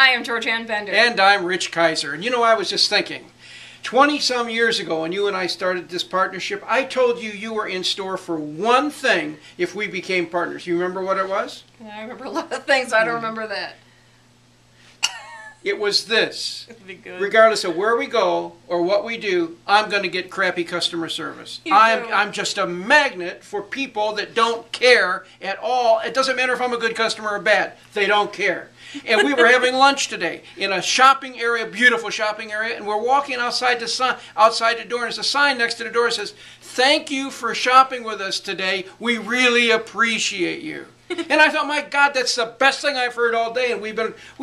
Hi, I'm Georganne Bender. And I'm Rich KIZER. And you know, I was just thinking, 20-some years ago when you and I started this partnership, I told you you were in store for one thing if we became partners. You remember what it was? Yeah, I remember a lot of things. I don't remember that. It was this. It'd be good. Regardless of where we go or what we do, I'm going to get crappy customer service. You do. I'm just a magnet for people that don't care at all. It doesn't matter if I'm a good customer or bad. They don't care. And we were having lunch today in a shopping area, beautiful shopping area, and we're walking outside the door, and there's a sign next to the door that says, "Thank you for shopping with us today. We really appreciate you." And I thought, my God, that's the best thing I've heard all day. And we've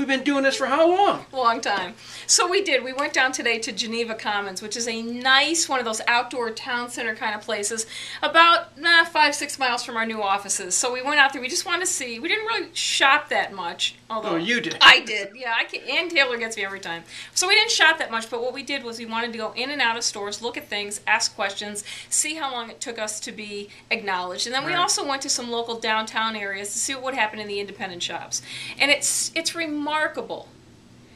been doing this for how long? Long time. So we did. We went down today to Geneva Commons, which is a nice, one of those outdoor town center kind of places, about 5-6 miles from our new offices. So we went out there. We just wanted to see. We didn't really shop that much. Although Oh, you did. I did. Yeah, and Taylor gets me every time. So we didn't shop that much, but what we did was we wanted to go in and out of stores, look at things, ask questions, see how long it took us to be acknowledged. And then we Right. also went to some local downtown areas to see what would happen in the independent shops. And it's remarkable.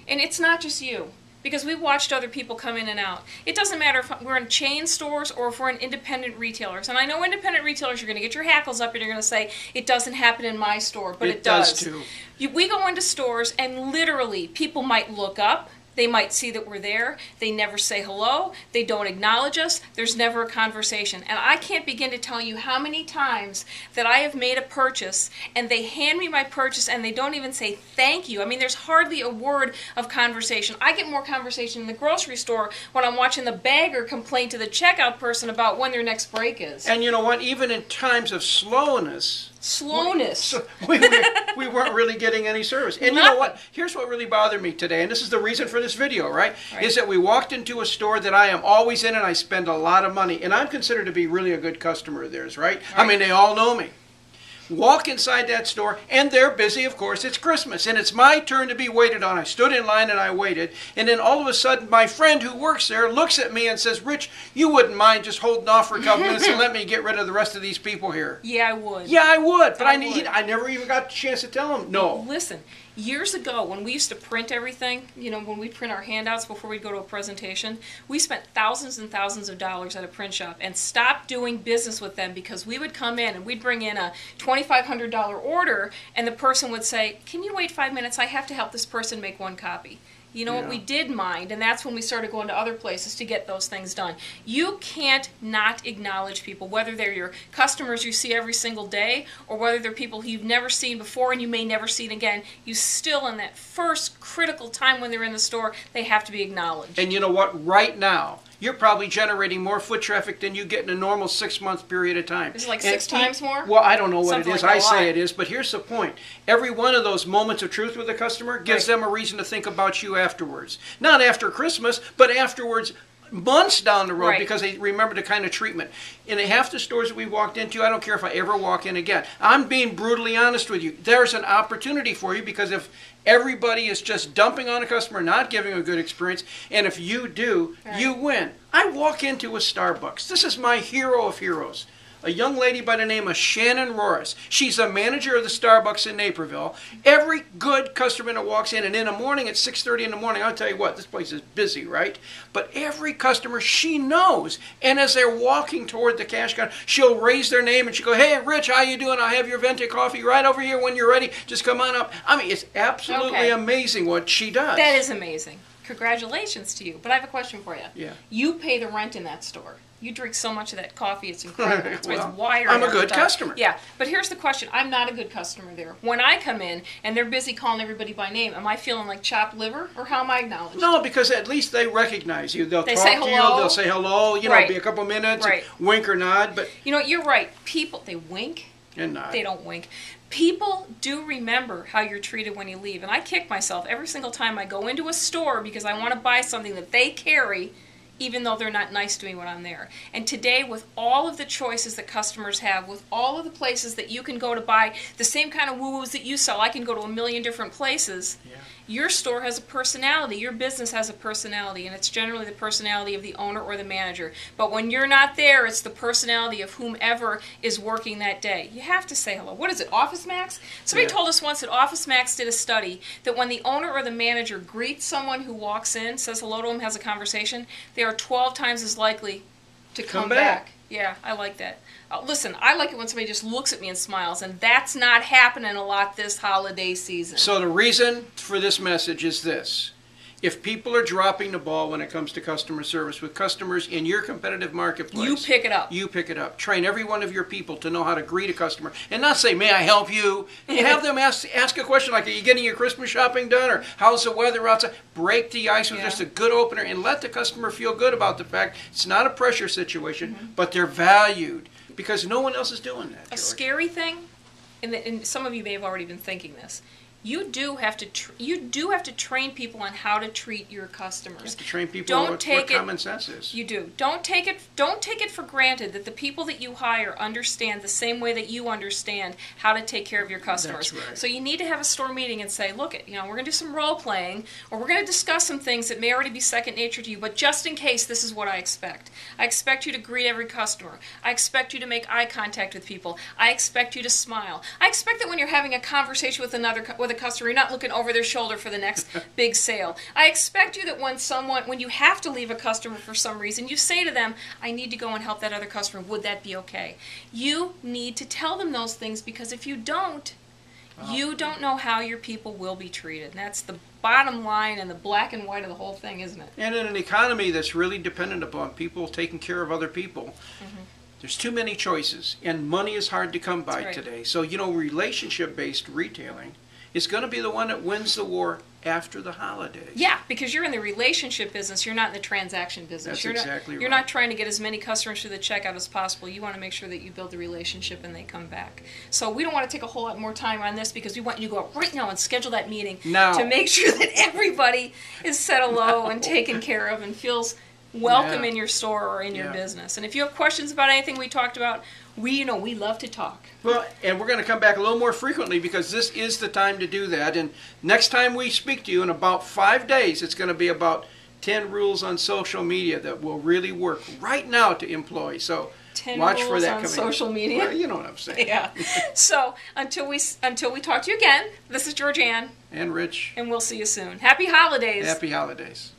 And it's not just you, because we watched other people come in and out. It doesn't matter if we're in chain stores or if we're in independent retailers. And I know independent retailers, you're going to get your hackles up and you're going to say, it doesn't happen in my store, but it does. too. We go into stores and literally people might look up. They might see that we're there. They never say hello. They don't acknowledge us. There's never a conversation. And I can't begin to tell you how many times that I have made a purchase and they hand me my purchase and they don't even say thank you. I mean, there's hardly a word of conversation. I get more conversation in the grocery store when I'm watching the bagger complain to the checkout person about when their next break is. And you know what? Even in times of slowness, we weren't really getting any service. And you know what? Here's what really bothered me today, and this is the reason for this video, right? Is that we walked into a store that I am always in and I spend a lot of money. And I'm considered to be really a good customer of theirs, right? I mean, they all know me. Walk inside that store, and they're busy, of course. It's Christmas, and it's my turn to be waited on. I stood in line and I waited, and then all of a sudden, my friend who works there looks at me and says, "Rich, you wouldn't mind just holding off for a couple minutes and let me get rid of the rest of these people here?" Yeah, I would. Yeah, I would, but I never even got a chance to tell him no. Listen, years ago when we used to print everything, you know, when we print our handouts before we'd go to a presentation, we spent thousands and thousands of dollars at a print shop and stopped doing business with them because we would come in and we'd bring in a $2,500 order and the person would say, "Can you wait 5 minutes? I have to help this person make one copy." You know what we did mind, and that's when we started going to other places to get those things done. You can't not acknowledge people, whether they're your customers you see every single day, or whether they're people who you've never seen before and you may never see again. You still, in that first critical time when they're in the store, they have to be acknowledged. And you know what? Right now, you're probably generating more foot traffic than you get in a normal 6-month period of time. Is it like 6 times more? Well, I don't know what Something it is. like I say lot. it is, but here's the point. Every one of those moments of truth with a customer gives them a reason to think about you afterwards. Not after Christmas, but afterwards, months down the road, because they remember the kind of treatment. In half the stores that we walked into, I don't care if I ever walk in again. I'm being brutally honest with you. There's an opportunity for you, because if everybody is just dumping on a customer, not giving a good experience, and if you do, you win. I walk into a Starbucks. This is my hero of heroes. A young lady by the name of Shannon Roris. She's a manager of the Starbucks in Naperville. Every good customer that walks in, and in the morning at 6:30 in the morning, I'll tell you what, this place is busy, right? But every customer she knows, and as they're walking toward the cash counter, she'll raise their name and she'll go, "Hey, Rich, how you doing? I'll have your venti coffee right over here when you're ready. Just come on up." I mean, it's absolutely amazing what she does. That is amazing. Congratulations to you. But I have a question for you. Yeah. You pay the rent in that store. You drink so much of that coffee, it's incredible. That's why Well, it's wired. I'm a good customer. Yeah, but here's the question. I'm not a good customer there. When I come in and they're busy calling everybody by name, am I feeling like chopped liver, or how am I acknowledged? No, because at least they recognize you. They'll talk say to you. hello. They'll say hello. You know, be a couple minutes, wink or nod. But you know, you're right. People, they wink. And nod. They don't wink. People do remember how you're treated when you leave. And I kick myself every single time I go into a store because I want to buy something that they carry. even though they're not nice to me when I'm there. And today, with all of the choices that customers have, with all of the places that you can go to buy the same kind of woo-woos that you sell, I can go to a million different places. Yeah. Your store has a personality, your business has a personality, and it's generally the personality of the owner or the manager. But when you're not there, it's the personality of whomever is working that day. You have to say hello. What is it, Office Max? Somebody told us once that Office Max did a study that when the owner or the manager greets someone who walks in, says hello to him, has a conversation, they are 12 times as likely to come back. Yeah, I like that. Listen, I like it when somebody just looks at me and smiles, and that's not happening a lot this holiday season. So the reason for this message is this. If people are dropping the ball when it comes to customer service with customers in your competitive marketplace, you pick it up. You pick it up. Train every one of your people to know how to greet a customer and not say, may I help you? Have them ask a question like, are you getting your Christmas shopping done? Or how's the weather outside? Break the ice with just a good opener and let the customer feel good about the fact it's not a pressure situation, but they're valued because no one else is doing that, George. A scary thing, and some of you may have already been thinking this, you do have to train people on how to treat your customers. You have to train people on what common sense is. You do. Don't take it for granted that the people that you hire understand the same way that you understand how to take care of your customers. That's right. So you need to have a store meeting and say, look, we're going to do some role playing, or we're going to discuss some things that may already be second nature to you, but just in case, this is what I expect. I expect you to greet every customer. I expect you to make eye contact with people. I expect you to smile. I expect that when you're having a conversation with a customer, you're not looking over their shoulder for the next big sale. I expect you that when you have to leave a customer for some reason, you say to them, I need to go and help that other customer. Would that be okay? You need to tell them those things, because if you don't, you don't know how your people will be treated. And that's the bottom line and the black and white of the whole thing, isn't it? And in an economy that's really dependent upon people taking care of other people, there's too many choices, and money is hard to come by today. So, relationship-based retailing is going to be the one that wins the war after the holidays. Yeah, because you're in the relationship business. You're not in the transaction business. That's exactly right. You're not trying to get as many customers through the checkout as possible. You want to make sure that you build the relationship and they come back. So we don't want to take a whole lot more time on this, because we want you to go out right now and schedule that meeting to make sure that everybody is said hello and taken care of and feels welcome in your store or in your business. And if you have questions about anything we talked about, we love to talk. Well, and we're going to come back a little more frequently, because this is the time to do that. And next time we speak to you in about 5 days, it's going to be about 10 rules on social media that will really work right now to employ. So 10 watch rules for that on coming. Social media. Well, you know what I'm saying. Yeah. So until we talk to you again, this is Georganne and Rich, and we'll see you soon. Happy holidays. Happy holidays.